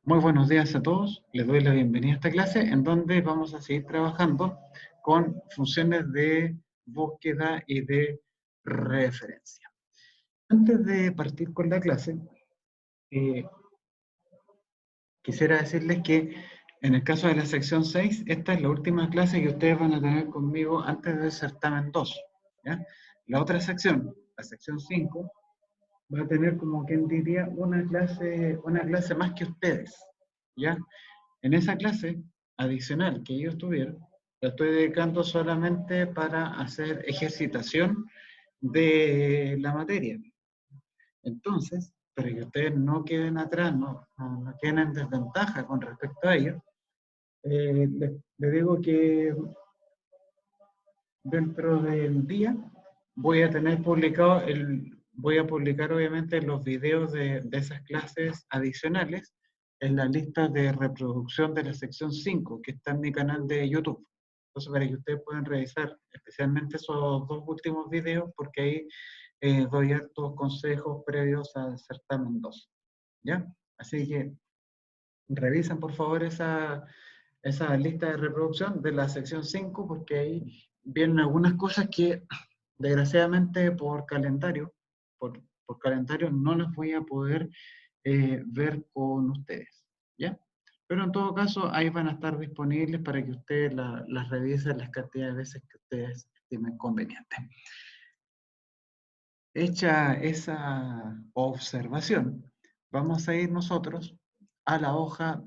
Muy buenos días a todos. Les doy la bienvenida a esta clase en donde vamos a seguir trabajando con funciones de búsqueda y de referencia. Antes de partir con la clase, eh, quisiera decirles que en el caso de la sección 6, esta es la última clase que ustedes van a tener conmigo antes del certamen 2. ¿Ya? La otra sección, la sección 5, va a tener como quien diría una clase más que ustedes. ¿Ya? En esa clase adicional que ellos tuvieron, la estoy dedicando solamente para hacer ejercitación de la materia. Entonces, para que ustedes no queden atrás, no queden en desventaja con respecto a ello, les digo que dentro del día voy a publicar obviamente los videos de esas clases adicionales en la lista de reproducción de la sección 5 que está en mi canal de YouTube. Entonces, para que ustedes puedan revisar especialmente esos dos últimos videos, porque ahí doy hartos consejos previos al certamen 2. ¿Ya? Así que revisen por favor esa lista de reproducción de la sección 5, porque ahí vienen algunas cosas que desgraciadamente por calendario no las voy a poder ver con ustedes, ¿ya? Pero en todo caso, ahí van a estar disponibles para que ustedes las revisen las cantidades de veces que ustedes estimen conveniente. Hecha esa observación, vamos a ir nosotros a la hoja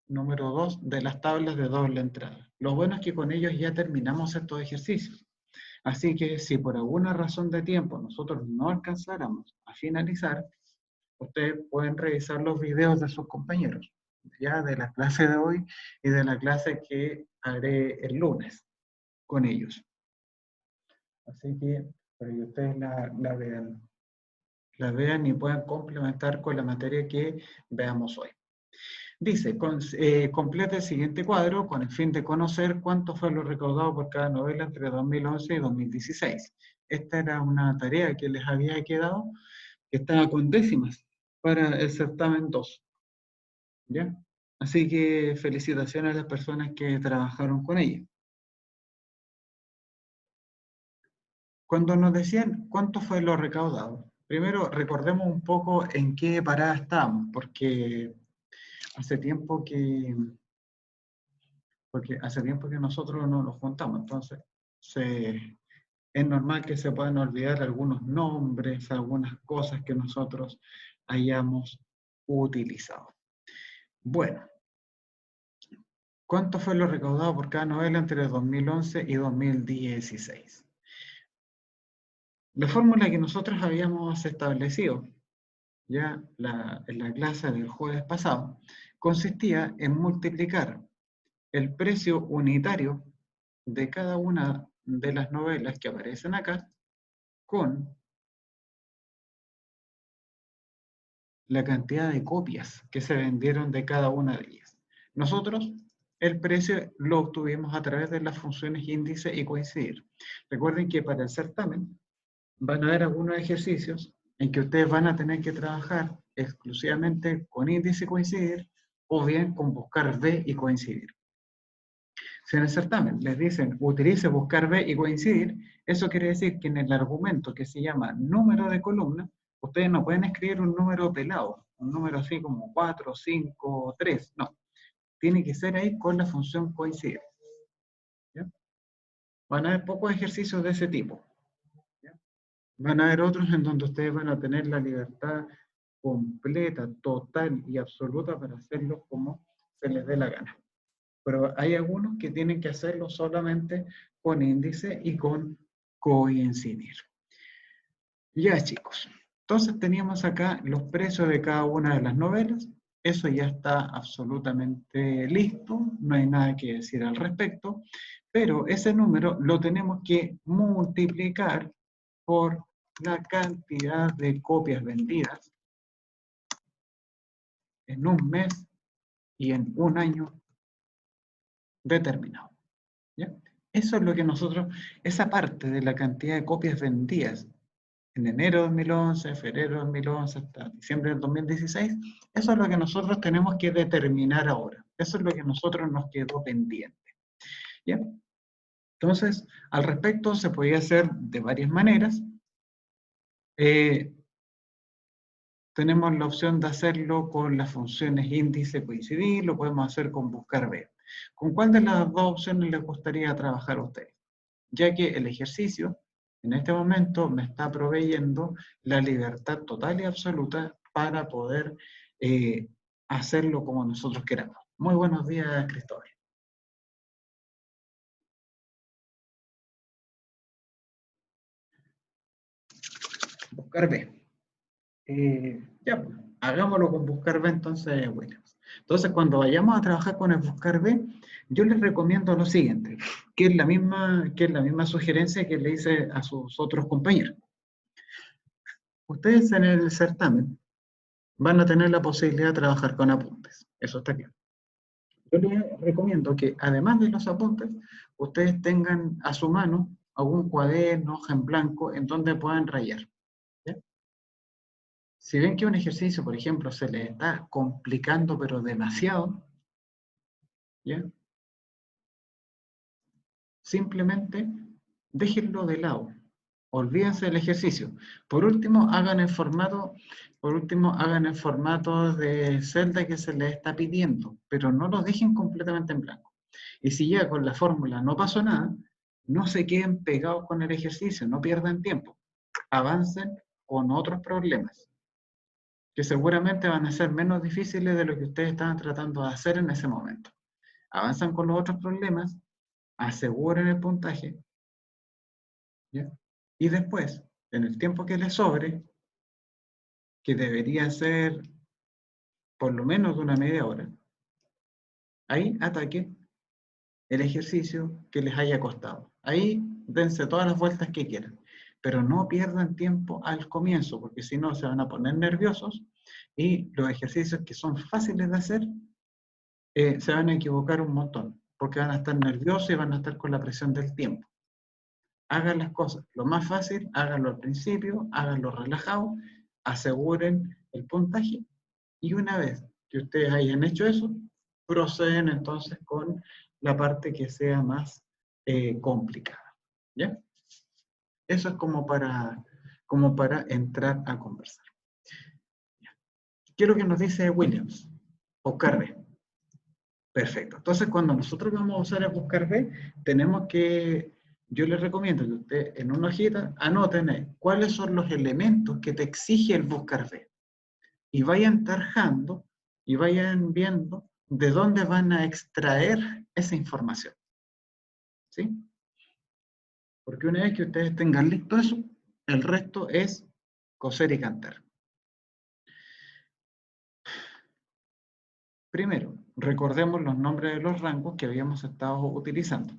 número 2 de las tablas de doble entrada. Lo bueno es que con ellos ya terminamos estos ejercicios. Así que si por alguna razón de tiempo nosotros no alcanzáramos a finalizar, ustedes pueden revisar los videos de sus compañeros, ya de la clase de hoy y de la clase que haré el lunes con ellos. Así que para que ustedes la vean y puedan complementar con la materia que veamos hoy. Dice, completa el siguiente cuadro con el fin de conocer cuánto fue lo recaudado por cada novela entre 2011 y 2016. Esta era una tarea que les había quedado, que estaba con décimas para el certamen 2. ¿Ya? Así que felicitaciones a las personas que trabajaron con ella. Cuando nos decían cuánto fue lo recaudado, primero recordemos un poco en qué parada estábamos, porque hace tiempo que, nosotros no nos juntamos, entonces es normal que se puedan olvidar algunos nombres, algunas cosas que nosotros hayamos utilizado. Bueno, ¿cuánto fue lo recaudado por cada novela entre 2011 y 2016? La fórmula que nosotros habíamos establecido ya en la clase del jueves pasado consistía en multiplicar el precio unitario de cada una de las novelas que aparecen acá con la cantidad de copias que se vendieron de cada una de ellas. Nosotros el precio lo obtuvimos a través de las funciones índice y coincidir. Recuerden que para el certamen van a haber algunos ejercicios en que ustedes van a tener que trabajar exclusivamente con índice y coincidir o bien con buscar B y coincidir. Si en el certamen les dicen utilice buscar B y coincidir, eso quiere decir que en el argumento que se llama número de columna, ustedes no pueden escribir un número pelado, un número así como 4, 5, 3, no. Tiene que ser ahí con la función coincidir. ¿Ya? Van a haber pocos ejercicios de ese tipo. ¿Ya? Van a haber otros en donde ustedes van a tener la libertad completa, total y absoluta para hacerlo como se les dé la gana. Pero hay algunos que tienen que hacerlo solamente con índice y con coincidir. Ya, chicos. Entonces teníamos acá los precios de cada una de las novelas. Eso ya está absolutamente listo, no hay nada que decir al respecto, pero ese número lo tenemos que multiplicar por la cantidad de copias vendidas en un mes y en un año determinado. ¿Ya? Eso es lo que nosotros, esa parte de la cantidad de copias vendidas en enero de 2011, febrero de 2011, hasta diciembre del 2016, eso es lo que nosotros tenemos que determinar ahora. Eso es lo que nosotros nos quedó pendiente. ¿Ya? Entonces, al respecto se podía hacer de varias maneras. Tenemos la opción de hacerlo con las funciones índice coincidir, lo podemos hacer con buscar B. ¿Con cuál de las dos opciones les gustaría trabajar a ustedes? Ya que el ejercicio en este momento me está proveyendo la libertad total y absoluta para poder hacerlo como nosotros queramos. Muy buenos días, Cristóbal. Buscar B. Ya, pues, hagámoslo con buscar B entonces, Williams. Entonces, cuando vayamos a trabajar con el buscar B, yo les recomiendo lo siguiente, que es la misma sugerencia que le hice a sus otros compañeros. Ustedes en el certamen van a tener la posibilidad de trabajar con apuntes. Eso está claro. Yo les recomiendo que, además de los apuntes, ustedes tengan a su mano algún cuaderno, hoja en blanco, en donde puedan rayar. ¿Ya? Si ven que un ejercicio, por ejemplo, se les está complicando, pero demasiado, ¿ya? Simplemente déjenlo de lado. Olvídense del ejercicio. Por último, hagan el formato de celda que se les está pidiendo, pero no lo dejen completamente en blanco. Y si ya con la fórmula no pasó nada, no se queden pegados con el ejercicio, no pierdan tiempo. Avancen con otros problemas, que seguramente van a ser menos difíciles de lo que ustedes estaban tratando de hacer en ese momento. Avanzan con los otros problemas, aseguren el puntaje, ¿ya? Y después, en el tiempo que les sobre, que debería ser por lo menos de una media hora, ahí ataquen el ejercicio que les haya costado. Ahí dense todas las vueltas que quieran, pero no pierdan tiempo al comienzo, porque si no se van a poner nerviosos y los ejercicios que son fáciles de hacer se van a equivocar un montón, porque van a estar nerviosos y van a estar con la presión del tiempo. Hagan las cosas lo más fácil, háganlo al principio, háganlo relajado, aseguren el puntaje y una vez que ustedes hayan hecho eso, proceden entonces con la parte que sea más complicada. ¿Ya? Eso es como para entrar a conversar. ¿Qué es lo que nos dice Williams? Buscar B. Perfecto. Entonces, cuando nosotros vamos a usar el buscar B, tenemos que, yo les recomiendo que usted en una hojita anoten ahí cuáles son los elementos que te exige el buscar B. Y vayan tarjando y vayan viendo de dónde van a extraer esa información. ¿Sí? Porque una vez que ustedes tengan listo eso, el resto es coser y cantar. Primero, recordemos los nombres de los rangos que habíamos estado utilizando.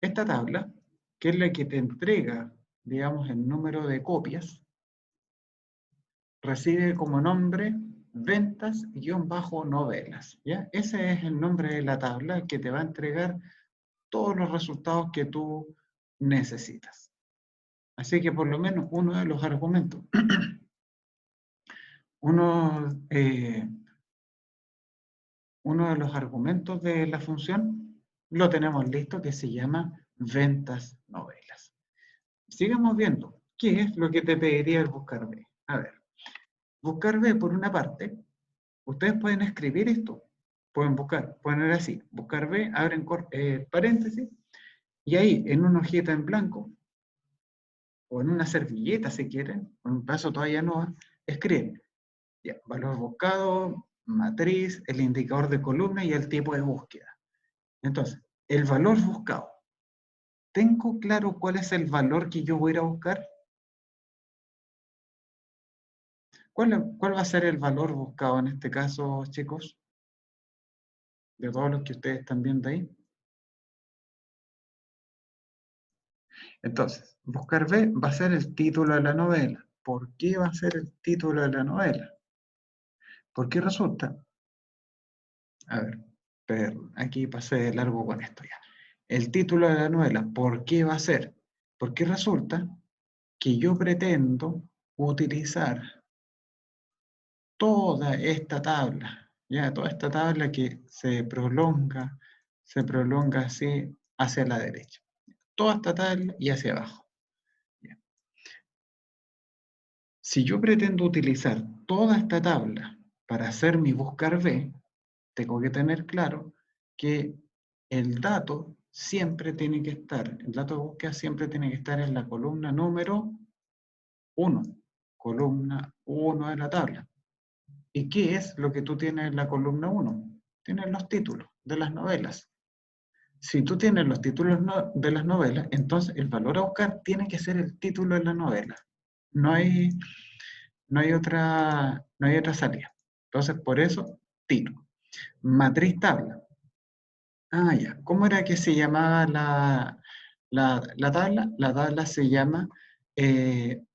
Esta tabla, que es la que te entrega, digamos, el número de copias, recibe como nombre ventas-novelas. ¿Ya? Ese es el nombre de la tabla que te va a entregar todos los resultados que tú necesitas. Así que por lo menos uno de los argumentos, uno, uno de los argumentos de la función lo tenemos listo, que se llama ventas novelas. Sigamos viendo qué es lo que te pediría el buscar B. A ver, buscar B por una parte, ustedes pueden escribir esto, pueden buscar, poner así, buscar B, abren paréntesis, y ahí en una hojita en blanco, o en una servilleta si quieren, con un paso todavía no, escriben ya, valor buscado, matriz, el indicador de columna y el tipo de búsqueda. Entonces, el valor buscado. ¿Tengo claro cuál es el valor que yo voy a ir a buscar? ¿Cuál va a ser el valor buscado en este caso, chicos? De todos los que ustedes están viendo ahí. Entonces, buscar B va a ser el título de la novela. ¿Por qué va a ser el título de la novela? Porque resulta, a ver, pero aquí pasé de largo con esto ya. El título de la novela, ¿por qué va a ser? Porque resulta que yo pretendo utilizar toda esta tabla, ya toda esta tabla que se prolonga así hacia la derecha. Toda esta tabla y hacia abajo. Ya. Si yo pretendo utilizar toda esta tabla para hacer mi buscar B, tengo que tener claro que el dato siempre tiene que estar, el dato de búsqueda siempre tiene que estar en la columna número 1, columna 1 de la tabla. ¿Y qué es lo que tú tienes en la columna 1? Tienes los títulos de las novelas. Si tú tienes los títulos de las novelas, entonces el valor a buscar tiene que ser el título de la novela. No hay otra salida. Entonces, por eso, tiro. Matriz tabla. Ah, ya. ¿Cómo era que se llamaba la tabla? La tabla se llama... era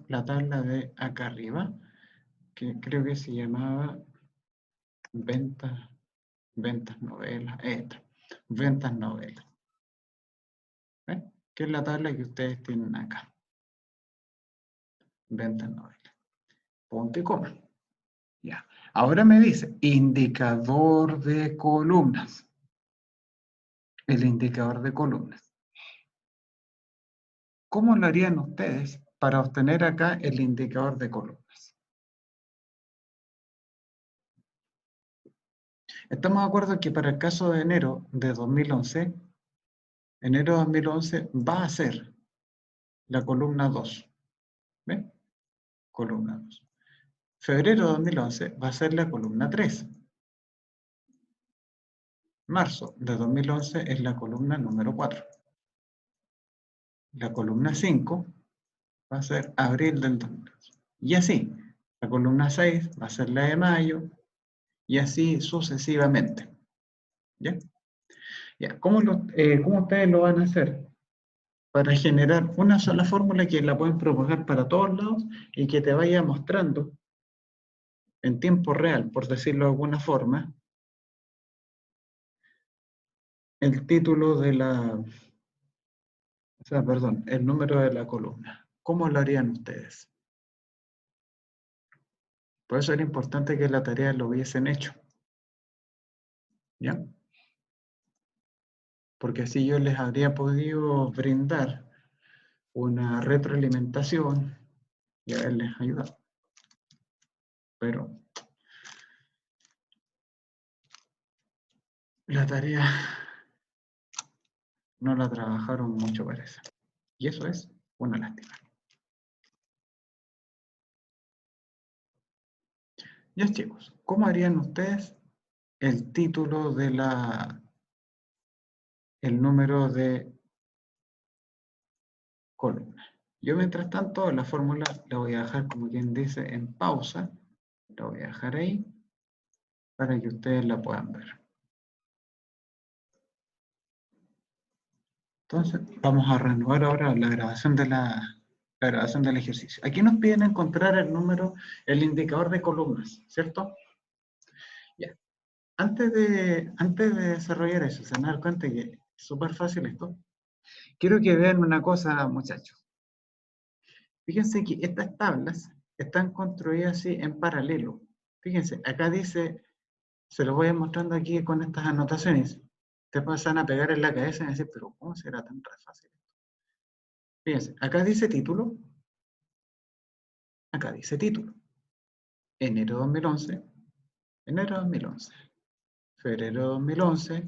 la tabla de acá arriba, que creo que se llamaba ventas novelas. Esta, ventas novelas. ¿Ven? Que es la tabla que ustedes tienen acá. Ventas novelas. Punto y coma. Ya. Ahora me dice indicador de columnas. El indicador de columnas. ¿Cómo lo harían ustedes para obtener acá el indicador de columnas? Estamos de acuerdo que para el caso de enero de 2011, enero de 2011 va a ser la columna 2. ¿Ven? Columna 2. Febrero de 2011 va a ser la columna 3. Marzo de 2011 es la columna número 4. La columna 5 va a ser abril del 2011. Y así, la columna 6 va a ser la de mayo, y así sucesivamente. ¿Ya? Ya. ¿Cómo ustedes lo van a hacer? Para generar una sola fórmula que la pueden propagar para todos lados y que te vaya mostrando en tiempo real, por decirlo de alguna forma, el título de perdón, el número de la columna. ¿Cómo lo harían ustedes? Por eso era importante que la tarea lo hubiesen hecho. ¿Ya? Porque así yo les habría podido brindar una retroalimentación y haberles ayudado. Pero la tarea no la trabajaron mucho, parece. Y eso es una lástima. Ya, chicos, ¿cómo harían ustedes el título de el número de columna? Yo, mientras tanto, la fórmula la voy a dejar, como quien dice, en pausa. La voy a dejar ahí para que ustedes la puedan ver. Entonces, vamos a reanudar ahora la grabación del ejercicio. Aquí nos piden encontrar el indicador de columnas, ¿cierto? Ya. Antes de desarrollar eso, se van a dar cuenta que es súper fácil esto. Quiero que vean una cosa, muchachos. Fíjense que estas tablas están construidas así en paralelo. Fíjense, acá dice, se los voy a ir mostrando aquí con estas anotaciones. Te pasan a pegar en la cabeza y decir, pero ¿cómo será tan fácil? Fíjense, acá dice título. Acá dice título. Enero 2011. Enero 2011. Febrero 2011.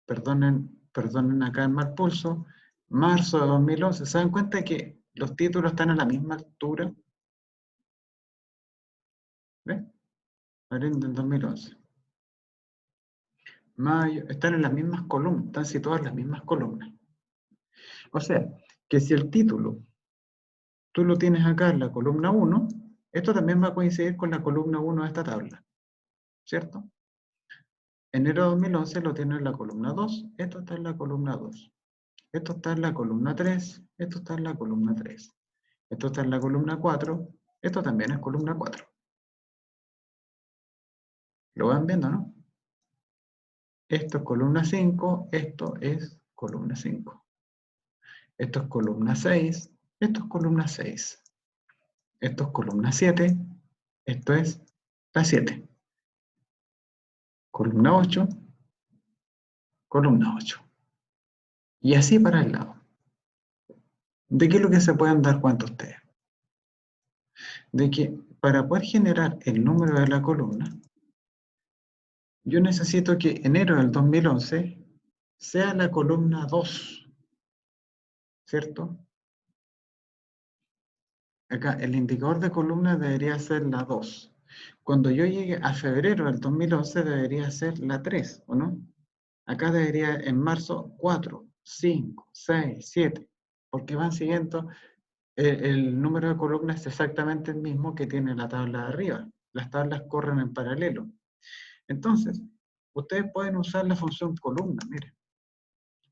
Perdonen acá en mal pulso. Marzo de 2011. ¿Se dan cuenta que los títulos están a la misma altura? ¿Ven? Abril del 2011. Mayo, están en las mismas columnas, están situadas en las mismas columnas. O sea, que si el título tú lo tienes acá en la columna 1, esto también va a coincidir con la columna 1 de esta tabla, ¿cierto? Enero de 2011 lo tiene en la columna 2, esto está en la columna 2. Esto está en la columna 3, esto está en la columna 3. Esto está en la columna 4, esto también es columna 4. ¿Lo van viendo, no? Esto es columna 5, esto es columna 5. Esto es columna 6, esto es columna 6. Esto es columna 7, esto es la 7. Columna 8, columna 8. Y así para el lado. ¿De qué es lo que se pueden dar cuenta ustedes? De que para poder generar el número de la columna, yo necesito que enero del 2011 sea la columna 2, ¿cierto? Acá el indicador de columna debería ser la 2. Cuando yo llegue a febrero del 2011 debería ser la 3, ¿o no? Acá debería en marzo 4, 5, 6, 7, porque van siguiendo, el número de columnas es exactamente el mismo que tiene la tabla de arriba. Las tablas corren en paralelo. Entonces, ustedes pueden usar la función columna, miren.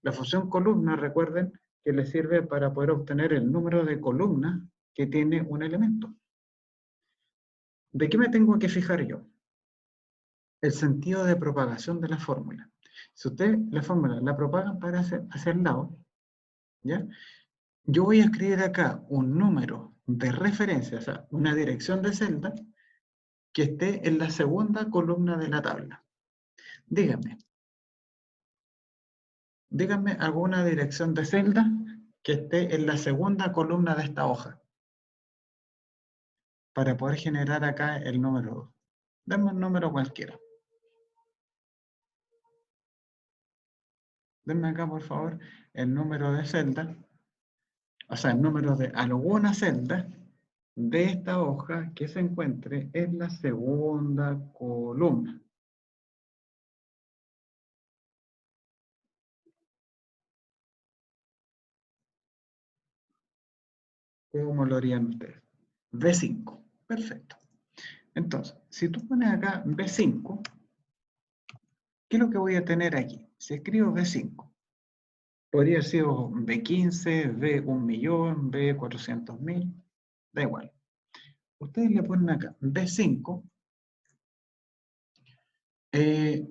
La función columna, recuerden, que les sirve para poder obtener el número de columnas que tiene un elemento. ¿De qué me tengo que fijar yo? El sentido de propagación de la fórmula. Si ustedes la fórmula la propagan para hacia el lado, ¿ya? Yo voy a escribir acá un número de referencia, o sea, una dirección de celda que esté en la segunda columna de la tabla. Díganme alguna dirección de celda que esté en la segunda columna de esta hoja para poder generar acá el número 2. Denme un número cualquiera. Denme acá, por favor, el número de celda, o sea, el número de alguna celda de esta hoja que se encuentre en la segunda columna. ¿Cómo lo harían ustedes? B5. Perfecto. Entonces, si tú pones acá B5, ¿qué es lo que voy a tener aquí? Si escribo B5, podría haber sido B15, B1.000.000, B400.000, da igual. Ustedes le ponen acá B5,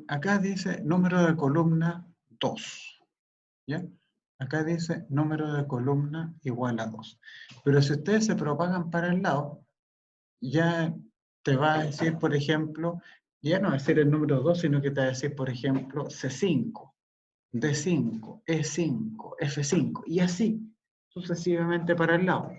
acá dice número de columna 2, ¿ya? Acá dice número de columna igual a 2. Pero si ustedes se propagan para el lado, ya te va a decir, por ejemplo, ya no va a decir el número 2, sino que te va a decir, por ejemplo, C5, D5, E5, F5, y así sucesivamente para el lado.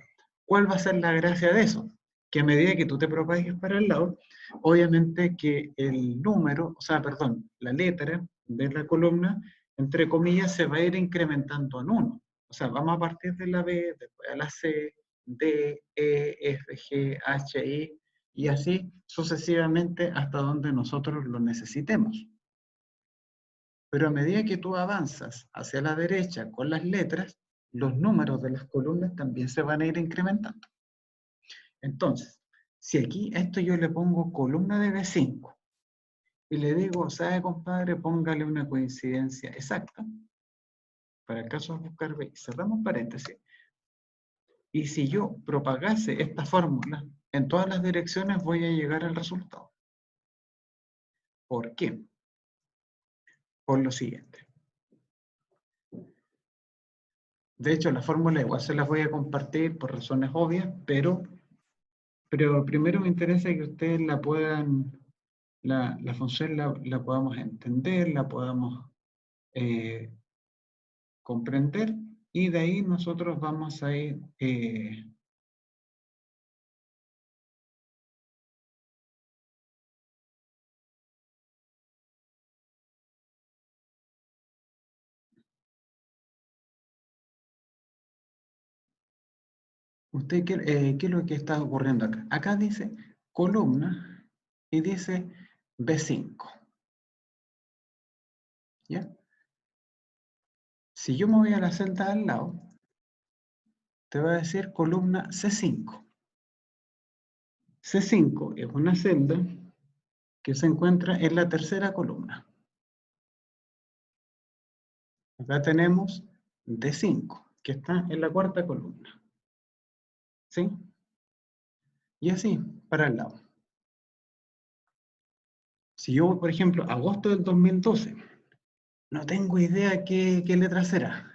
¿Cuál va a ser la gracia de eso? Que a medida que tú te propagues para el lado, obviamente que el número, o sea, perdón, la letra de la columna, entre comillas, se va a ir incrementando en 1. O sea, vamos a partir de la B, después a la C, D, E, F, G, H, I, y así sucesivamente hasta donde nosotros lo necesitemos. Pero a medida que tú avanzas hacia la derecha con las letras, los números de las columnas también se van a ir incrementando. Entonces, si aquí a esto yo le pongo columna de B5 y le digo, ¿sabe, compadre? Póngale una coincidencia exacta. Para el caso de buscar B, cerramos paréntesis. Y si yo propagase esta fórmula en todas las direcciones, voy a llegar al resultado. ¿Por qué? Por lo siguiente. De hecho, la fórmula igual se las voy a compartir por razones obvias, pero primero me interesa que ustedes la puedan, la función la podamos entender, la podamos comprender, y de ahí nosotros vamos a ir ¿qué es lo que está ocurriendo acá? Acá dice columna y dice B5. ¿Ya? Si yo me voy a la celda al lado, te va a decir columna C5. C5 es una celda que se encuentra en la tercera columna. Acá tenemos D5, que está en la cuarta columna. ¿Sí? Y así, para el lado. Si yo, por ejemplo, agosto del 2012, no tengo idea qué letra será.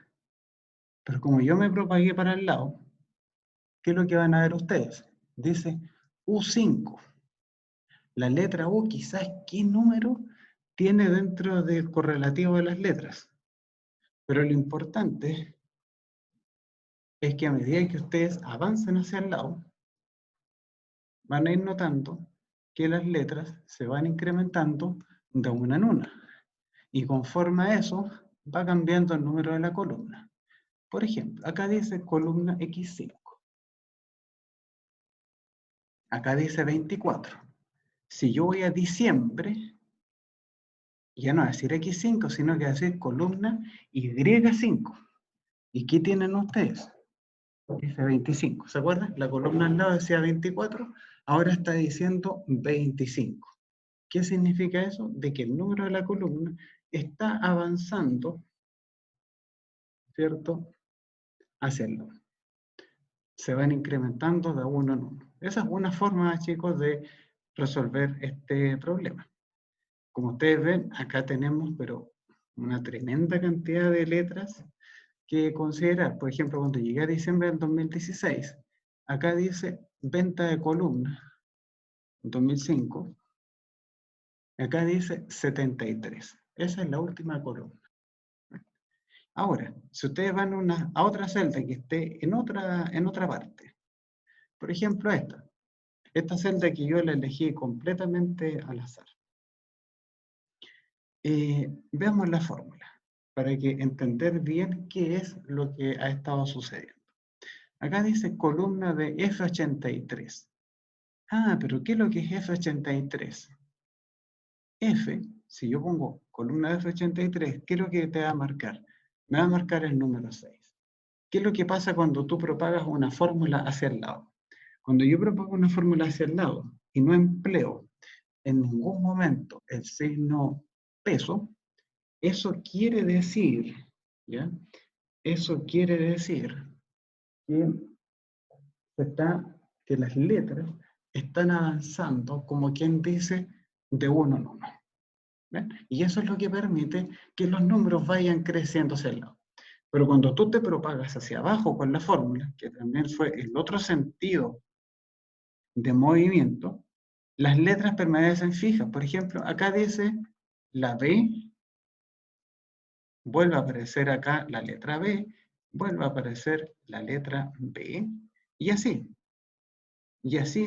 Pero como yo me propagué para el lado, ¿qué es lo que van a ver ustedes? Dice U5. La letra U, quizás qué número tiene dentro del correlativo de las letras. Pero lo importante es que a medida que ustedes avancen hacia el lado, van a ir notando que las letras se van incrementando de una en una. Y conforme a eso, va cambiando el número de la columna. Por ejemplo, acá dice columna X5. Acá dice 24. Si yo voy a diciembre, ya no va a decir X5, sino que va a decir columna Y5. ¿Y qué tienen ustedes? Dice 25. ¿Se acuerdan? La columna al lado decía 24, ahora está diciendo 25. ¿Qué significa eso? De que el número de la columna está avanzando, ¿cierto?, hacia el lado. Se van incrementando de uno en uno. Esa es una forma, chicos, de resolver este problema. Como ustedes ven, acá tenemos, pero una tremenda cantidad de letras que considerar. Por ejemplo, cuando llegué a diciembre del 2016, acá dice venta de columna, 2005, acá dice 73. Esa es la última columna. Ahora, si ustedes van a otra celda que esté en otra parte, por ejemplo esta celda que yo la elegí completamente al azar. Veamos la fórmula para que entender bien qué es lo que ha estado sucediendo. Acá dice columna de F83. Ah, pero ¿qué es lo que es F83? F, si yo pongo columna de F83, ¿qué es lo que te va a marcar? Me va a marcar el número 6. ¿Qué es lo que pasa cuando tú propagas una fórmula hacia el lado? Cuando yo propago una fórmula hacia el lado y no empleo en ningún momento el signo peso, eso quiere decir, ¿ya? Eso quiere decir que, que las letras están avanzando, como quien dice, de uno en uno. ¿Ven? Y eso es lo que permite que los números vayan creciendo hacia el lado. Pero cuando tú te propagas hacia abajo con la fórmula, que también fue el otro sentido de movimiento, las letras permanecen fijas. Por ejemplo, acá dice la B, vuelve a aparecer acá la letra B, vuelve a aparecer la letra B, y así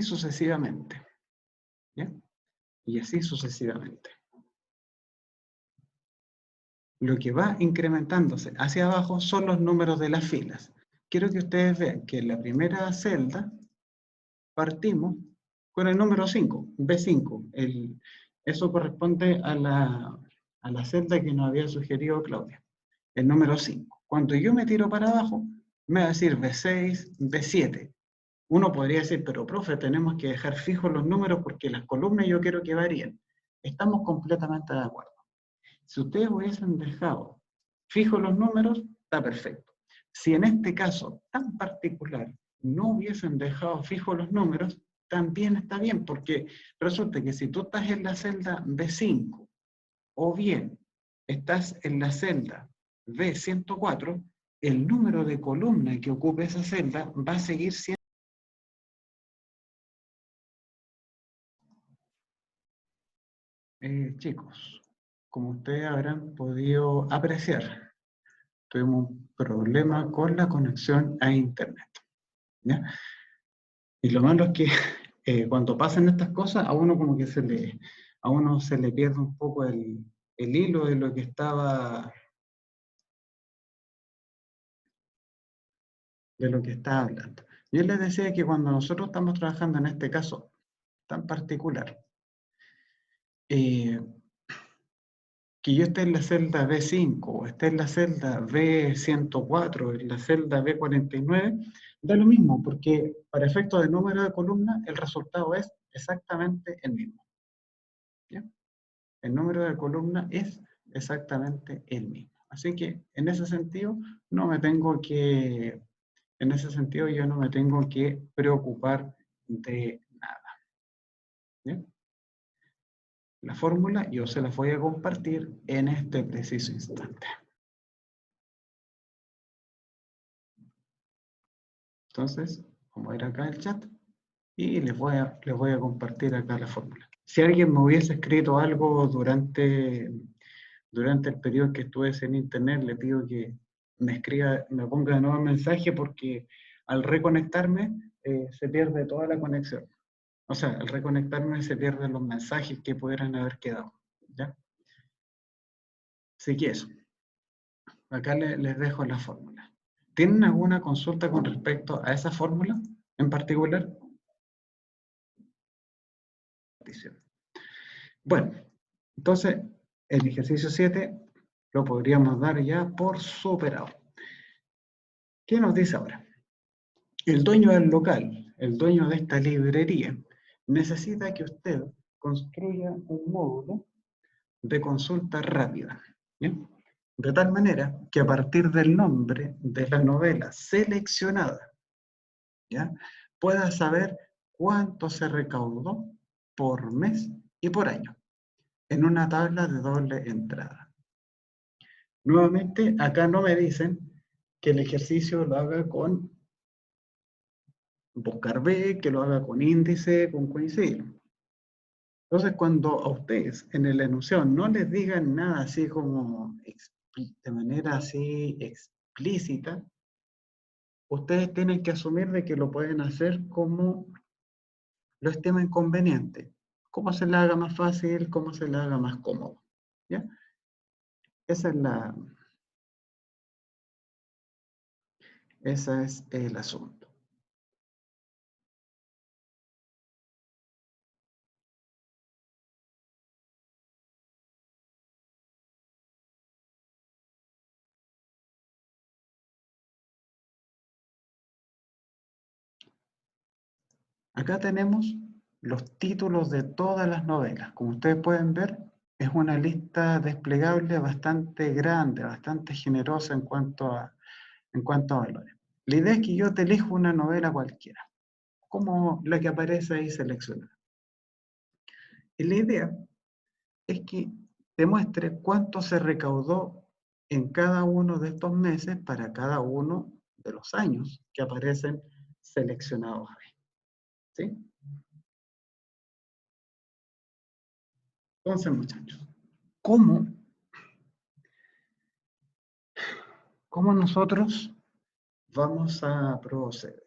sucesivamente. ¿Ya? Y así sucesivamente. Lo que va incrementándose hacia abajo son los números de las filas. Quiero que ustedes vean que en la primera celda partimos con el número 5, B5. Eso corresponde a la celda que nos había sugerido Claudia, el número 5. Cuando yo me tiro para abajo, me va a decir B6, B7. Uno podría decir, pero profe, tenemos que dejar fijos los números porque las columnas yo quiero que varíen. Estamos completamente de acuerdo. Si ustedes hubiesen dejado fijos los números, está perfecto. Si en este caso tan particular no hubiesen dejado fijos los números, también está bien, porque resulta que si tú estás en la celda B5 o bien estás en la celda B104, el número de columna que ocupe esa celda va a seguir siendo. Chicos, como ustedes habrán podido apreciar, tuvimos un problema con la conexión a Internet. ¿Ya? Y lo malo es que cuando pasan estas cosas, a uno como que a uno se le pierde un poco el hilo de lo que estaba hablando. Yo les decía que cuando nosotros estamos trabajando en este caso tan particular, eh, que yo esté en la celda B5 o esté en la celda B104, en la celda B49, da lo mismo, porque para efectos de número de columna, el resultado es exactamente el mismo. ¿Ya? El número de columna es exactamente el mismo. Así que en ese sentido, en ese sentido yo no me tengo que preocupar de nada. ¿Ya? La fórmula yo se las voy a compartir en este preciso instante. Entonces, vamos a ir acá al chat y les voy a compartir acá la fórmula. Si alguien me hubiese escrito algo durante el periodo que estuve en internet, le pido que me escriba, me ponga de nuevo el mensaje porque al reconectarme se pierde toda la conexión. O sea, al reconectarme se pierden los mensajes que pudieran haber quedado. ¿Ya? Así que eso. Acá les dejo la fórmula. ¿Tienen alguna consulta con respecto a esa fórmula en particular? Bueno, entonces el ejercicio 7 lo podríamos dar ya por superado. ¿Qué nos dice ahora? El dueño del local, el dueño de esta librería, necesita que usted construya un módulo de consulta rápida. ¿Bien? De tal manera que a partir del nombre de la novela seleccionada, ¿ya? Pueda saber cuánto se recaudó por mes y por año en una tabla de doble entrada. Nuevamente, acá no me dicen que el ejercicio lo haga con buscar B, que lo haga con índice, con coincidir. Entonces, cuando a ustedes en el enunciado no les digan nada así como de manera así explícita, ustedes tienen que asumir de que lo pueden hacer como lo estimen conveniente. Cómo se le haga más fácil, cómo se le haga más cómodo. ¿Ya? Ese es el asunto. Acá tenemos los títulos de todas las novelas. Como ustedes pueden ver, es una lista desplegable bastante grande, bastante generosa en cuanto a valores. La idea es que yo te elijo una novela cualquiera, como la que aparece ahí seleccionada. Y la idea es que te muestre cuánto se recaudó en cada uno de estos meses para cada uno de los años que aparecen seleccionados ahí. ¿Sí? Entonces, muchachos, ¿cómo nosotros vamos a proceder?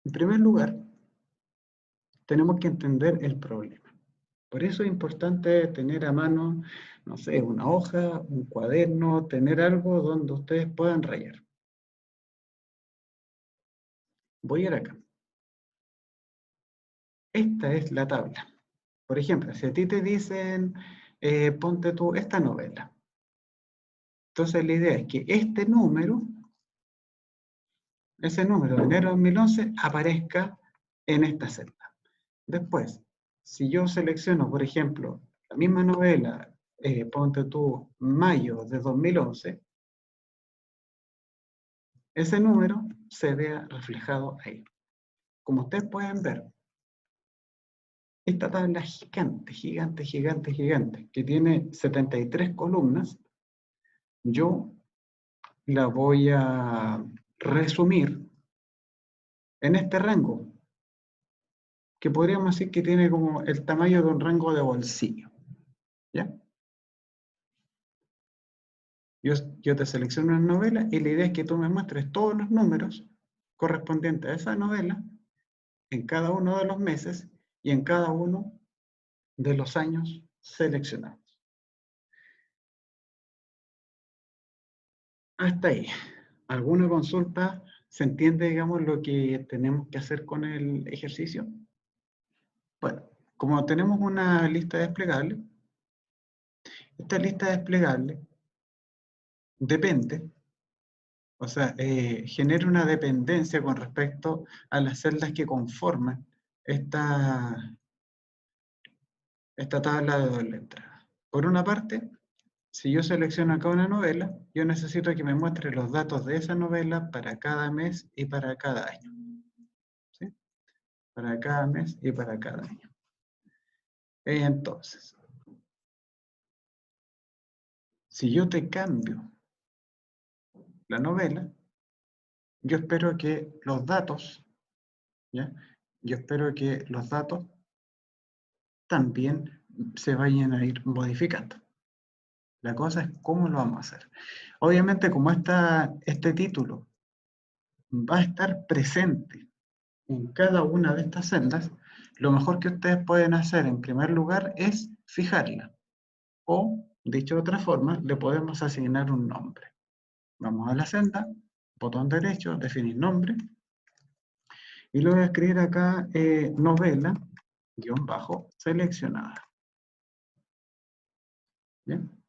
En primer lugar, tenemos que entender el problema. Por eso es importante tener a mano, no sé, una hoja, un cuaderno, tener algo donde ustedes puedan rayar. Voy a ir acá. Esta es la tabla. Por ejemplo, si a ti te dicen, ponte tú esta novela. Entonces la idea es que este número, ese número de enero de 2011, aparezca en esta celda. Después, si yo selecciono, por ejemplo, la misma novela, ponte tú mayo de 2011, ese número se vea reflejado ahí. Como ustedes pueden ver, esta tabla gigante, gigante, gigante, gigante, que tiene 73 columnas, yo la voy a resumir en este rango, que podríamos decir que tiene como el tamaño de un rango de bolsillo. ¿Ya? Yo te selecciono una novela y la idea es que tú me muestres todos los números correspondientes a esa novela en cada uno de los meses y en cada uno de los años seleccionados. Hasta ahí. ¿Alguna consulta? ¿Se entiende, digamos, lo que tenemos que hacer con el ejercicio? Bueno, como tenemos una lista desplegable, esta lista desplegable depende, o sea, genera una dependencia con respecto a las celdas que conforman esta tabla de doble entrada. Por una parte, Si yo selecciono acá una novela, yo necesito que me muestre los datos de esa novela para cada mes y para cada año. ¿Sí? Para cada mes y para cada año. Entonces, si yo te cambio la novela, yo espero que los datos, ¿ya? Yo espero que los datos también se vayan a ir modificando. La cosa es cómo lo vamos a hacer. Obviamente, como este título va a estar presente en cada una de estas celdas, lo mejor que ustedes pueden hacer en primer lugar es fijarla. O, dicho de otra forma, le podemos asignar un nombre. Vamos a la celda, botón derecho, definir nombre, y le voy a escribir acá novela, guión bajo, seleccionada. ¿Bien?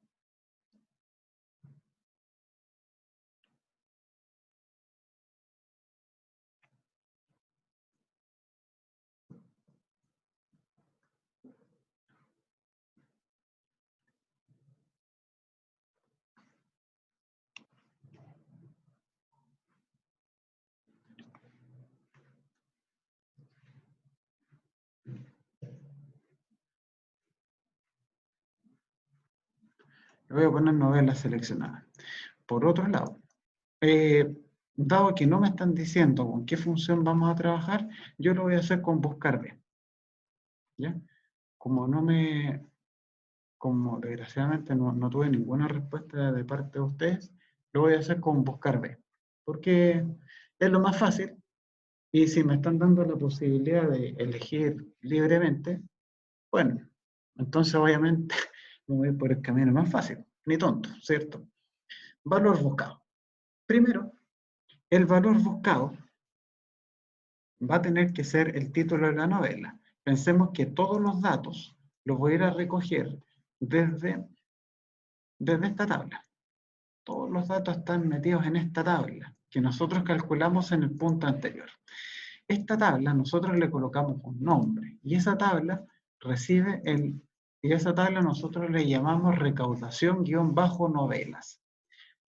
Le voy a poner novela seleccionada. Por otro lado, dado que no me están diciendo con qué función vamos a trabajar, yo lo voy a hacer con buscar B. ¿Ya? Como como desgraciadamente no tuve ninguna respuesta de parte de ustedes, lo voy a hacer con buscar B. Porque es lo más fácil y si me están dando la posibilidad de elegir libremente, bueno, entonces obviamente me voy por el camino más fácil, ni tonto, ¿cierto? Valor buscado. Primero, el valor buscado va a tener que ser el título de la novela. Pensemos que todos los datos los voy a ir a recoger desde esta tabla. Todos los datos están metidos en esta tabla que nosotros calculamos en el punto anterior. Esta tabla nosotros le colocamos un nombre y esa tabla y a esa tabla nosotros le llamamos recaudación-novelas.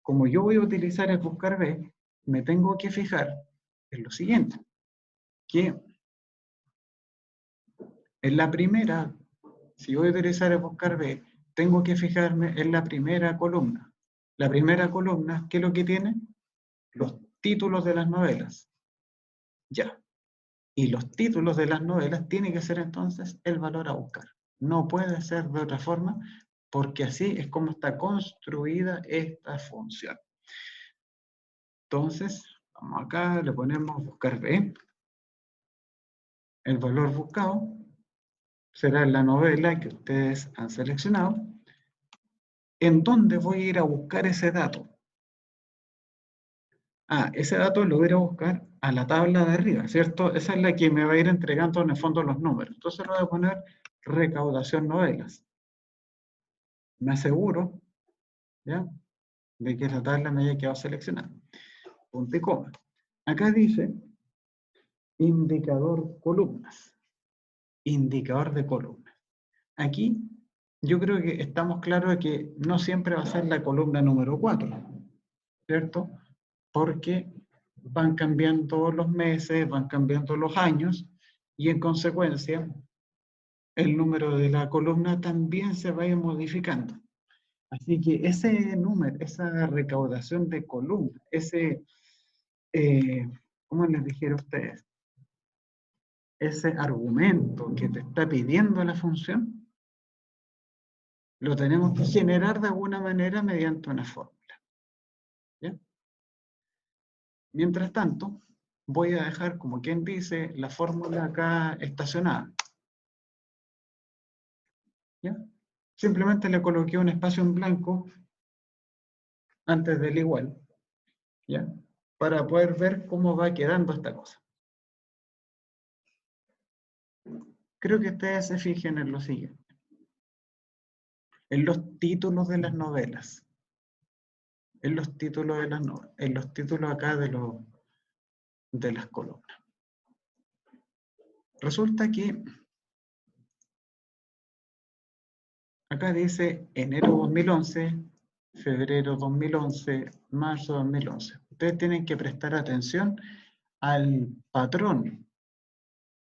Como yo voy a utilizar el buscar B, me tengo que fijar en lo siguiente, que en la primera, si voy a utilizar el buscar B, tengo que fijarme en la primera columna. La primera columna, ¿qué es lo que tiene? Los títulos de las novelas. Ya. Y los títulos de las novelas tienen que ser entonces el valor a buscar. No puede ser de otra forma, porque así es como está construida esta función. Entonces, vamos acá, le ponemos buscar B. El valor buscado será la novela que ustedes han seleccionado. ¿En dónde voy a ir a buscar ese dato? Ese dato lo voy a ir a buscar a la tabla de arriba, ¿cierto? Esa es la que me va a ir entregando en el fondo los números. Entonces lo voy a poner recaudación novelas. Me aseguro, ¿ya?, de que la tabla me haya quedado seleccionada. Punto y coma. Acá dice indicador columnas. Indicador de columnas. Aquí yo creo que estamos claros de que no siempre va a ser la columna número 4, ¿cierto? Porque van cambiando los meses, van cambiando los años y en consecuencia el número de la columna también se va a ir modificando. Así que ese número, esa recaudación de columna, ¿cómo les dijera a ustedes? Ese argumento que te está pidiendo la función, lo tenemos que generar de alguna manera mediante una fórmula. ¿Ya? Mientras tanto, voy a dejar, como quien dice, la fórmula acá estacionada. ¿Ya? Simplemente le coloqué un espacio en blanco antes del igual, ¿ya?, para poder ver cómo va quedando esta cosa. Creo que ustedes se fijen en lo siguiente. En los títulos de las novelas. En los títulos de las novelas. En los títulos acá de las columnas. Resulta que Acá dice enero 2011, febrero 2011, marzo 2011. Ustedes tienen que prestar atención al patrón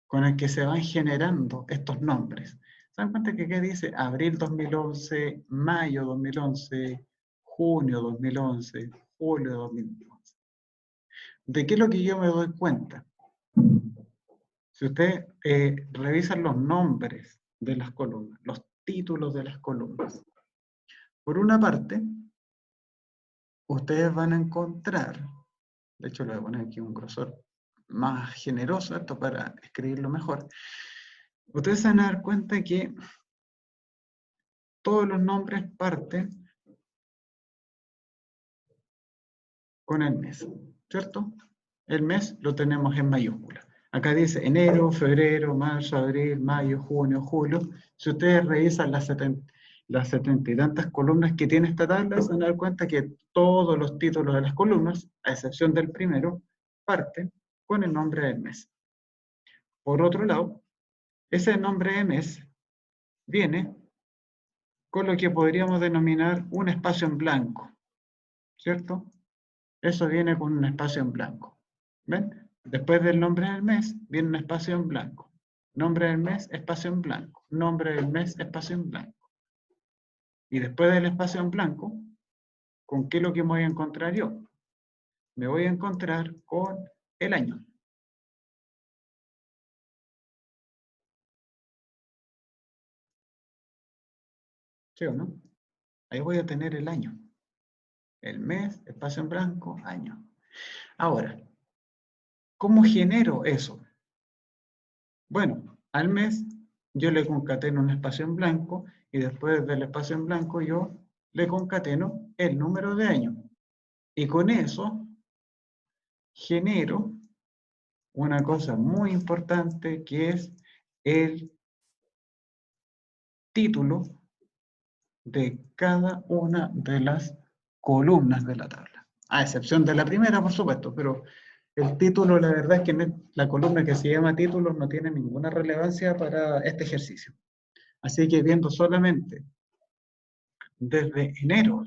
con el que se van generando estos nombres. ¿Se dan cuenta que acá dice abril 2011, mayo 2011, junio 2011, julio 2011? ¿De qué es lo que yo me doy cuenta? Si ustedes revisan los nombres de las columnas, los títulos de las columnas, por una parte, ustedes van a encontrar, de hecho le voy a poner aquí un grosor más generoso, esto para escribirlo mejor, ustedes se van a dar cuenta que todos los nombres parten con el mes, ¿cierto? El mes lo tenemos en mayúscula. Acá dice enero, febrero, marzo, abril, mayo, junio, julio. Si ustedes revisan las 70 y tantas columnas que tiene esta tabla, se van a dar cuenta que todos los títulos de las columnas, a excepción del primero, parten con el nombre del mes. Por otro lado, ese nombre de mes viene con lo que podríamos denominar un espacio en blanco, ¿cierto? Eso viene con un espacio en blanco. ¿Ven? Después del nombre del mes viene un espacio en blanco. Nombre del mes, espacio en blanco. Nombre del mes, espacio en blanco. Y después del espacio en blanco, ¿con qué es lo que me voy a encontrar yo? Me voy a encontrar con el año. ¿Sí o no? Ahí voy a tener el año. El mes, espacio en blanco, año. Ahora, ¿cómo genero eso? Bueno, al mes yo le concateno un espacio en blanco y después del espacio en blanco yo le concateno el número de años. Y con eso genero una cosa muy importante que es el título de cada una de las columnas de la tabla. A excepción de la primera, por supuesto, pero el título, la verdad es que la columna que se llama título no tiene ninguna relevancia para este ejercicio. Así que viendo solamente desde enero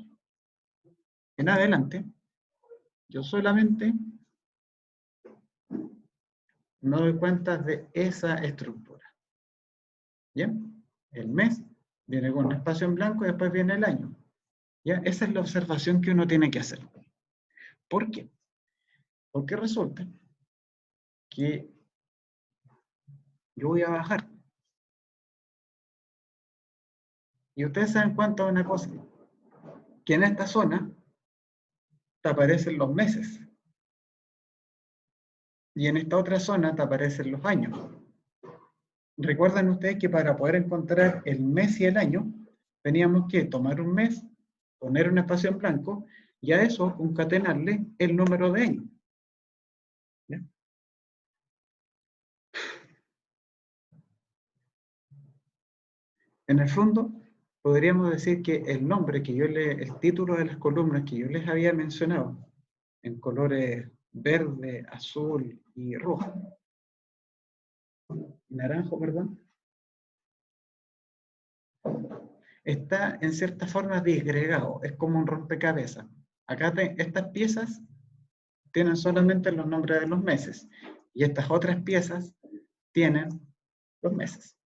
en adelante, yo solamente me doy cuenta de esa estructura. ¿Bien? El mes viene con un espacio en blanco y después viene el año. ¿Ya? Esa es la observación que uno tiene que hacer. ¿Por qué? Porque resulta que yo voy a bajar. Y ustedes se dan cuenta de una cosa, que en esta zona te aparecen los meses. Y en esta otra zona te aparecen los años. Recuerdan ustedes que para poder encontrar el mes y el año, teníamos que tomar un mes, poner un espacio en blanco, y a eso concatenarle el número de años. ¿Ya? En el fondo, podríamos decir que el nombre que el título de las columnas que yo les había mencionado, en colores verde, azul y rojo, naranjo, perdón, está en cierta forma disgregado, es como un rompecabezas. Acá estas piezas tienen solamente los nombres de los meses y estas otras piezas tienen los meses.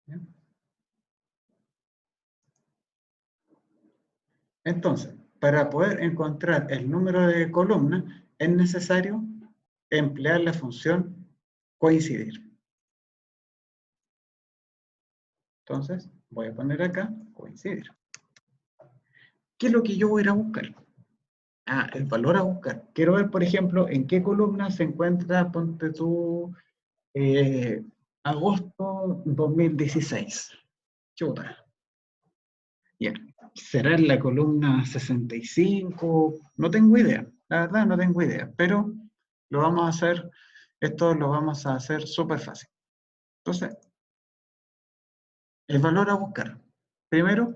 ¿Ya? Entonces, para poder encontrar el número de columnas, es necesario emplear la función coincidir. Entonces, voy a poner acá coincidir. ¿Qué es lo que yo voy a ir a buscar? Ah, el valor a buscar. Quiero ver, por ejemplo, en qué columna se encuentra, ponte tú, agosto 2016. Chuta. Bien. ¿Será en la columna 65? No tengo idea. La verdad no tengo idea. Pero lo vamos a hacer, esto lo vamos a hacer súper fácil. Entonces, el valor a buscar. Primero,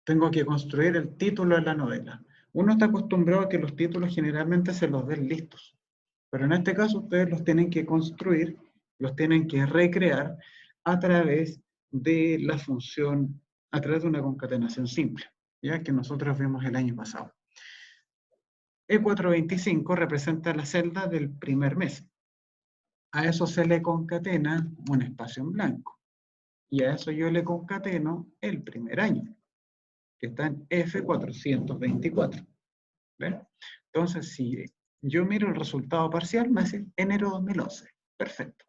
tengo que construir el título de la novela. Uno está acostumbrado a que los títulos generalmente se los den listos, pero en este caso ustedes los tienen que construir, los tienen que recrear a través de la función, a través de una concatenación simple, ya que nosotros vimos el año pasado. E425 representa la celda del primer mes. A eso se le concatena un espacio en blanco. Y a eso yo le concateno el primer año, que está en F424. ¿Ven? Entonces, si yo miro el resultado parcial, me dice enero 2011. Perfecto.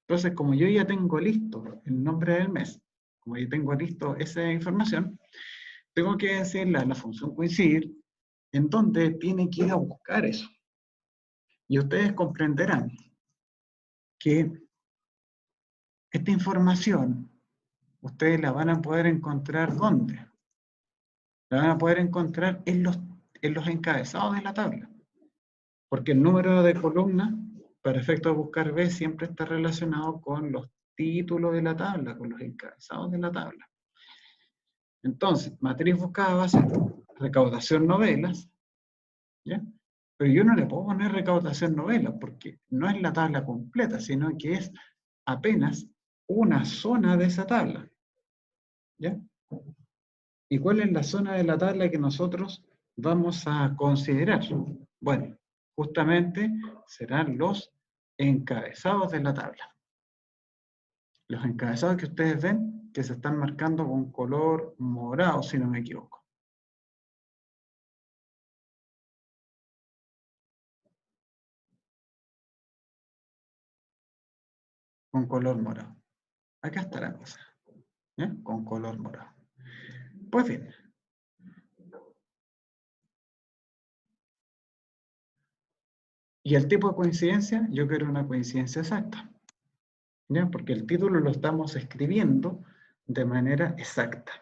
Entonces, como yo ya tengo listo el nombre del mes, como yo tengo listo esa información, tengo que decirle a la función coincidir en dónde tiene que ir a buscar eso. Y ustedes comprenderán que esta información ustedes la van a poder encontrar ¿dónde? La van a poder encontrar en los encabezados de la tabla. Porque el número de columnas, para efectos de buscar B, siempre está relacionado con los títulos de la tabla, con los encabezados de la tabla. Entonces, matriz buscada va a ser recaudación novelas, ¿ya? Pero yo no le puedo poner recaudación novelas, porque no es la tabla completa, sino que es apenas una zona de esa tabla, ¿ya? ¿Y cuál es la zona de la tabla que nosotros vamos a considerar? Bueno, justamente serán los encabezados de la tabla. Los encabezados que ustedes ven que se están marcando con color morado, si no me equivoco. Con color morado. Acá está la cosa. ¿Ya? Con color morado. Pues bien. ¿Y el tipo de coincidencia? Yo quiero una coincidencia exacta. ¿Ya? Porque el título lo estamos escribiendo de manera exacta.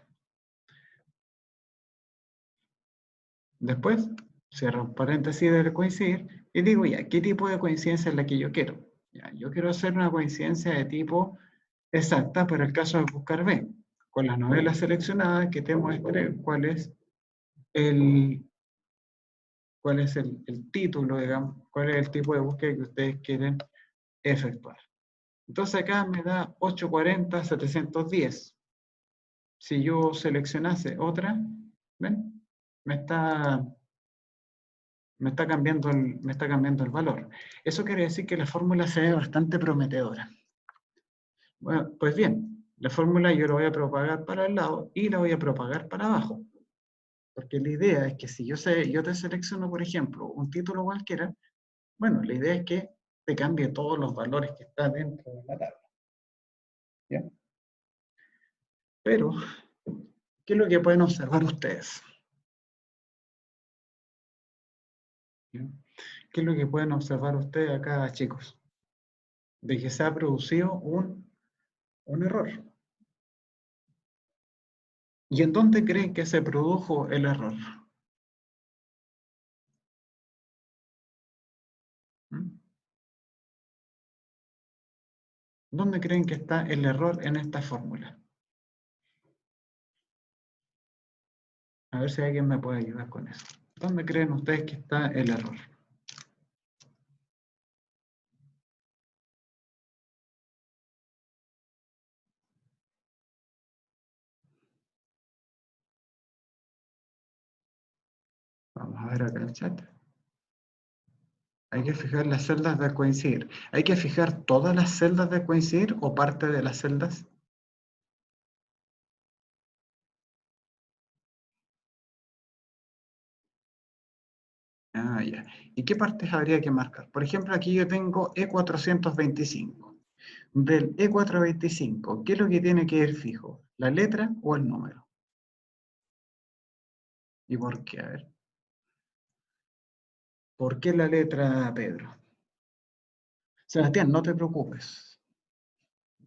Después, cierro un paréntesis de coincidir y digo, ya, ¿qué tipo de coincidencia es la que yo quiero? Ya, yo quiero hacer una coincidencia de tipo exacta para el caso de buscar B, con las novelas seleccionadas que te muestre el, cuál es el título, digamos, cuál es el tipo de búsqueda que ustedes quieren efectuar. Entonces acá me da 840, 710. Si yo seleccionase otra, ¿ven? Me está me está cambiando el valor. Eso quiere decir que la fórmula se ve bastante prometedora. Bueno, pues bien, la fórmula yo la voy a propagar para el lado y la voy a propagar para abajo. Porque la idea es que si yo te selecciono, por ejemplo, un título cualquiera, bueno, la idea es que te cambie todos los valores que están dentro de la tabla. ¿Ya? Pero, ¿qué es lo que pueden observar ustedes? ¿Ya? ¿Qué es lo que pueden observar ustedes acá, chicos? De que se ha producido un error. ¿Y en dónde creen que se produjo el error? ¿Mm? ¿Dónde creen que está el error en esta fórmula? A ver si alguien me puede ayudar con eso. ¿Dónde creen ustedes que está el error? Vamos a ver acá en el chat. Hay que fijar las celdas de coincidir. ¿Hay que fijar todas las celdas de coincidir o parte de las celdas? Ah, ya. ¿Y qué partes habría que marcar? Por ejemplo, aquí yo tengo E425. Del E425, ¿qué es lo que tiene que ir fijo? ¿La letra o el número? ¿Y por qué? A ver. ¿Por qué la letra, Pedro? Sebastián, no te preocupes.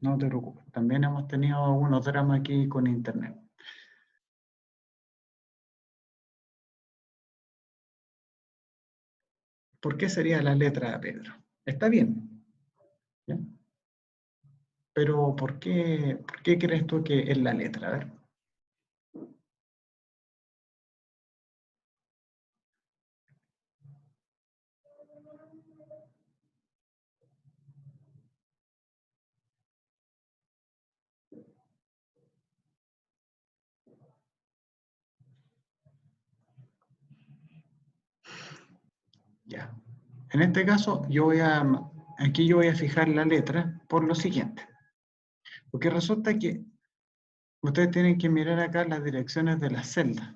No te preocupes. También hemos tenido algunos dramas aquí con internet. ¿Por qué sería la letra, Pedro? Está bien, ¿ya? Pero por qué crees tú que es la letra? A ver. En este caso, aquí yo voy a fijar la letra por lo siguiente. Porque resulta que ustedes tienen que mirar acá las direcciones de las celdas.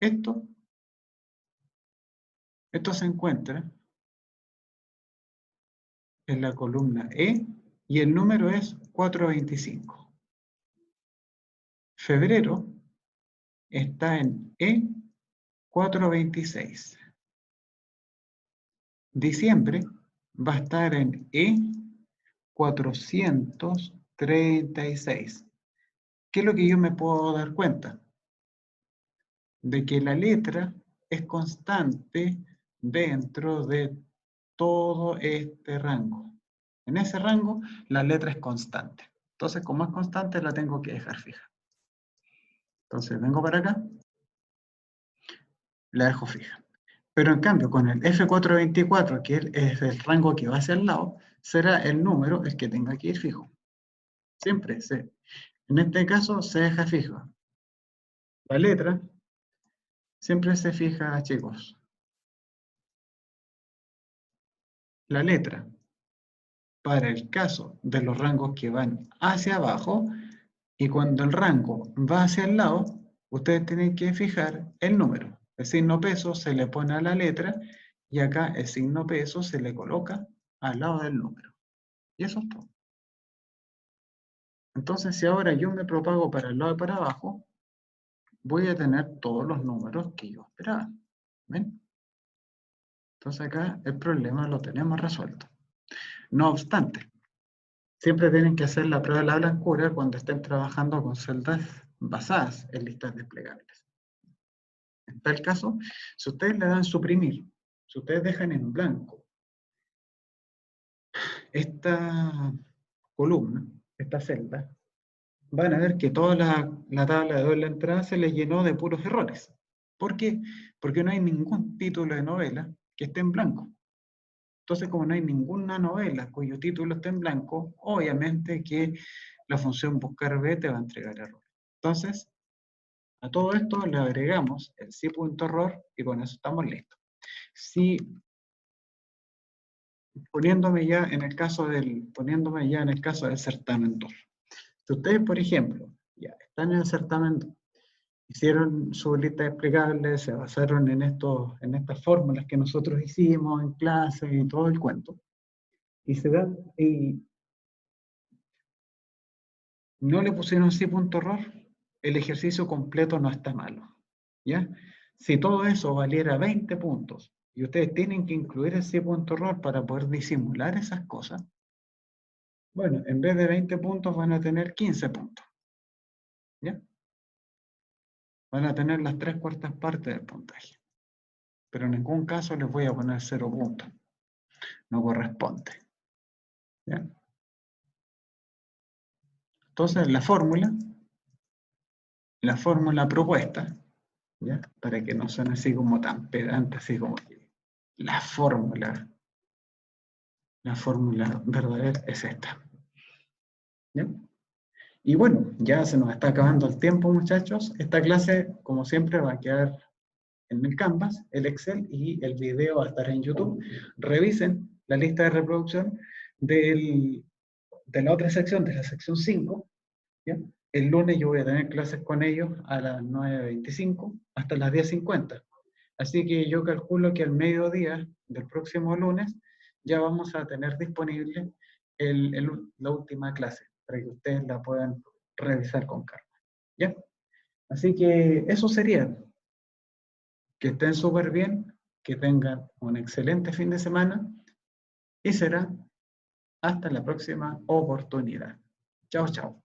Esto se encuentra en la columna E y el número es 425. Febrero está en E426. Diciembre va a estar en E436. ¿Qué es lo que yo me puedo dar cuenta? De que la letra es constante dentro de todo este rango. En ese rango, la letra es constante. Entonces, como es constante, la tengo que dejar fija. Entonces, vengo para acá, la dejo fija. Pero en cambio, con el F424, que es el rango que va hacia el lado, será el número el que tenga que ir fijo. Siempre, en este caso, se deja fijo. La letra siempre se fija, chicos. La letra, para el caso de los rangos que van hacia abajo, y cuando el rango va hacia el lado, ustedes tienen que fijar el número. El signo peso se le pone a la letra y acá el signo peso se le coloca al lado del número. Y eso es todo. Entonces, si ahora yo me propago para el lado de para abajo, voy a tener todos los números que yo esperaba. ¿Ven? Entonces acá el problema lo tenemos resuelto. No obstante, siempre tienen que hacer la prueba de la blancura cuando estén trabajando con celdas basadas en listas desplegables. En tal caso, si ustedes le dan suprimir, si ustedes dejan en blanco esta columna, esta celda, van a ver que toda la tabla de doble entrada se les llenó de puros errores. ¿Por qué? Porque no hay ningún título de novela que esté en blanco. Entonces, como no hay ninguna novela cuyo título esté en blanco, obviamente que la función buscar B te va a entregar error. Entonces, a todo esto le agregamos el si.error y con eso estamos listos. Si poniéndome ya en el caso del certamen 2. Si ustedes, por ejemplo, ya están en el certamen 2, hicieron su lista explicable, se basaron en estas fórmulas que nosotros hicimos en clase y todo el cuento, y no le pusieron si.error, el ejercicio completo no está malo. ¿Ya? Si todo eso valiera 20 puntos y ustedes tienen que incluir el si.error para poder disimular esas cosas, bueno, en vez de 20 puntos van a tener 15 puntos. ¿Ya? Van a tener las 3/4 partes del puntaje. Pero en ningún caso les voy a poner 0 puntos. No corresponde. ¿Ya? Entonces, la fórmula propuesta, ¿ya? Para que no suene así como tan pedante, así como que la fórmula verdadera es esta. ¿Ya? Y bueno, ya se nos está acabando el tiempo, muchachos. Esta clase, como siempre, va a quedar en el Canvas, el Excel, y el video va a estar en YouTube. Revisen la lista de reproducción de la otra sección, de la sección 5. ¿Ya? El lunes yo voy a tener clases con ellos a las 9:25 hasta las 10:50. Así que yo calculo que al mediodía del próximo lunes ya vamos a tener disponible la última clase para que ustedes la puedan revisar con calma. ¿Ya? Así que eso sería. Que estén súper bien, que tengan un excelente fin de semana y será hasta la próxima oportunidad. Chao, chao.